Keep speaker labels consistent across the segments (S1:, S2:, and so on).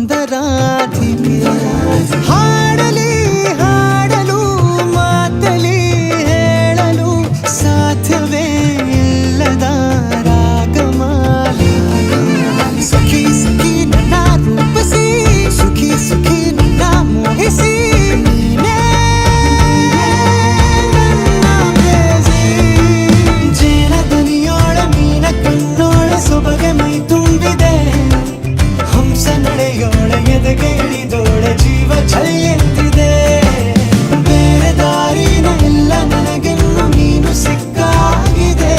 S1: ಸುಂದರಾಧಿಪೆ ಹಾಡಲಿ ಹಾಡಲು ಮಾತಲಿ ಹೇಳಲು ಸಾಧ್ಯವೇ ಇಲ್ಲದ ರಾಗಮಾಲಿಕೆ ಸಖಿ ಸಖಿ ನನ್ನ ರೂಪಿಸಿ ಸುಖಿ ಸುಖಿ ನನ್ನ ಮೋಹಿಸಿ ನೀನೇ ನನ್ನ ಪ್ರೇಯಸಿ ಜೇನ ದನಿಯೋಳ ಮೀನ ಕಣ್ಣೋಳ ಸೊಬಗೆ ಮೈ ತುಂಬಿದೆ ಹಂಸ ನಡೆಯೋಳ ಎದೆಗೆ ಇಳಿದೋಳ ಜೀವ ಛಲ್ಲೆಂದಿದೆ ಬೇರೆ ದಾರಿನ ಇಲ್ಲ ನನಗೆನ್ನು ನೀನು ಸಿಕ್ಕಾಗಿದೆ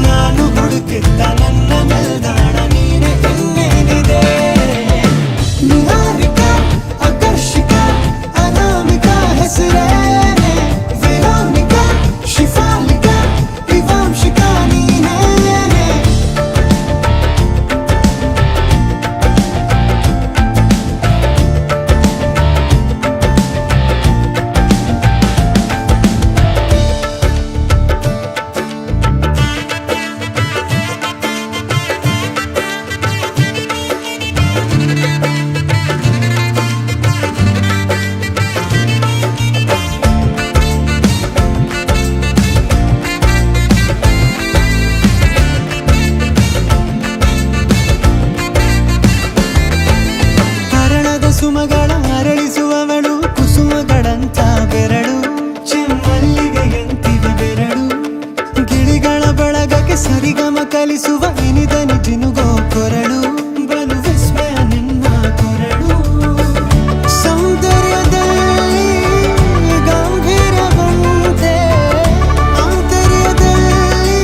S1: ನಾನು ಹುಡುಕಿದ್ದ ನನ್ನ ನಿಲ್ದಾಣ ನೀನೆ ಇನ್ನೇನಿದೆ ನಿಹಾರಿಕ ಆಕರ್ಷಿಕ ಅನಾಮಿಕ ಹೆಸರೇನೆ ವೆರೋನಿಕ ಶಿಫಾಲಿಕ ವಿವಾಂಶಿಕ ನೀನೇನೆ ಹರಣದ ಸುಮಗಳ ಅರಳಿಸುವವಳು ಕುಸುಮಗಳಂತ ಬೆರಳು ಚೆಮ್ಮಲ್ಲಿಗೆಯಂತಿವೆ ಬೆರಳು ಗಿಳಿಗಳ ಬಳಗಕ್ಕೆ ಸರಿಗಮ ಕಲಿಸುವ ಇನಿದನಿ ಜಿನುಗೋ ಕೊರಳು ಬಲು ವಿಸ್ಮಯ ನಿನ್ನ ಕೊರಳು ಸೌಂದರ್ಯದಲ್ಲಿ ಗಂಭೀರವಂತೆ ಆಂತರ್ಯದಲ್ಲಿ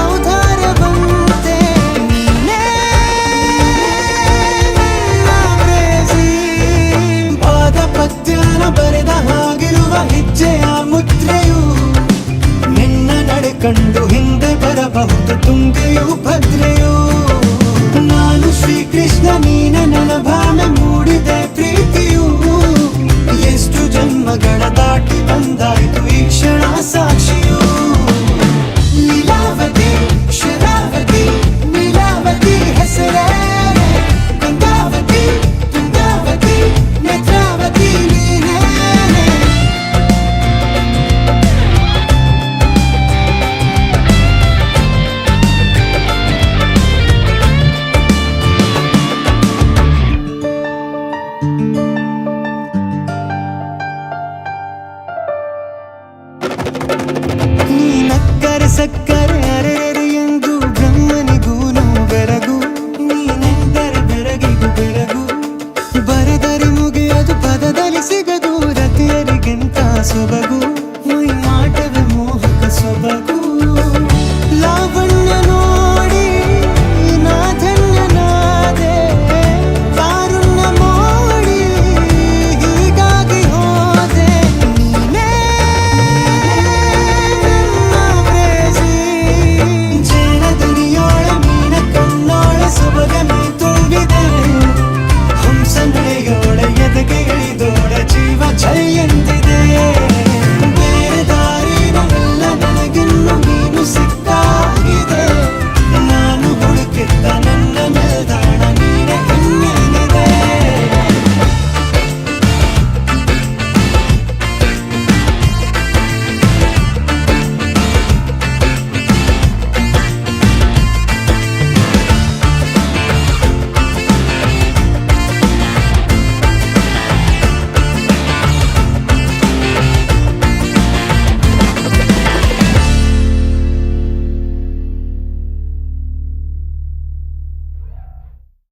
S1: ಔದಾರ್ಯವಂತೆ ನೀನೇ ಪ್ರೇಯಸಿ ಪಾದ ಪದ್ಯನ ಬರೆದ ಹಾಗಿರುವ ಹೆಜ್ಜೆಯ ಮುದ್ರೆಯು ನಿನ್ನ ನಡೆ ಕಂಡು ಹಿಂದೆ ಬರಬಹುದು ತುಂಗೆಯು ಭದ್ರೆಯು ನಾನು ಶ್ರೀಕೃಷ್ಣ ನೀನೆ ನನ್ನ